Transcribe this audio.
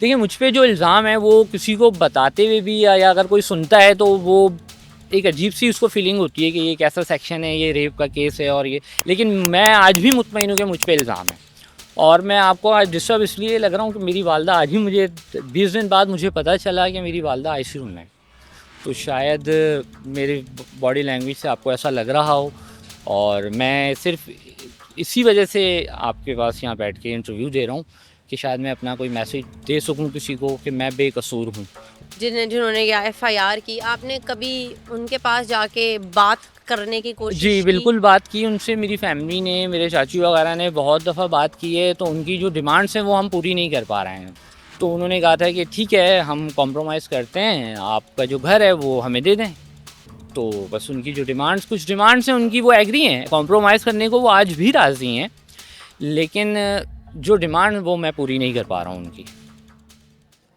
देखिए, मुझ पे जो इल्ज़ाम है वो किसी को बताते हुए भी या अगर कोई सुनता है तो वो एक अजीब-सी उसको फ़ीलिंग होती है कि ये कैसा सेक्शन है, ये रेप का केस है और ये, लेकिन मैं आज भी मुतमईन हूँ कि मुझ पे इल्ज़ाम है। और मैं आपको आज डिस्टर्ब इसलिए लग रहा हूँ कि मेरी वालदा आज ही मुझे 20 दिन बाद मुझे पता चला कि मेरी वालदा आईसीयू में है। तो शायद मेरी बॉडी लैंग्वेज से आपको ऐसा लग रहा हो, और मैं सिर्फ़ इसी वजह से आपके पास यहाँ बैठ के इंटरव्यू दे रहा हूँ कि शायद मैं अपना कोई मैसेज दे सकूँ किसी को कि मैं बेकसूर हूँ। जिन्होंने या एफआईआर की, आपने कभी उनके पास जाके बात करने की जी, कोशिश की? बिल्कुल बात की उनसे, मेरी फ़ैमिली ने, मेरे चाची वग़ैरह ने बहुत दफ़ा बात की है, तो उनकी जो डिमांड्स हैं वो हम पूरी नहीं कर पा रहे हैं। तो उन्होंने कहा था कि ठीक है, हम कॉम्प्रोमाइज़ करते हैं, आपका जो घर है वो हमें दे दें। तो बस उनकी जो डिमांड्स, कुछ डिमांड्स हैं उनकी, वो एग्री हैं, कॉम्प्रोमाइज़ करने को वो आज भी राज़ी हैं, लेकिन जो डिमांड वो मैं पूरी नहीं कर पा रहा हूँ उनकी।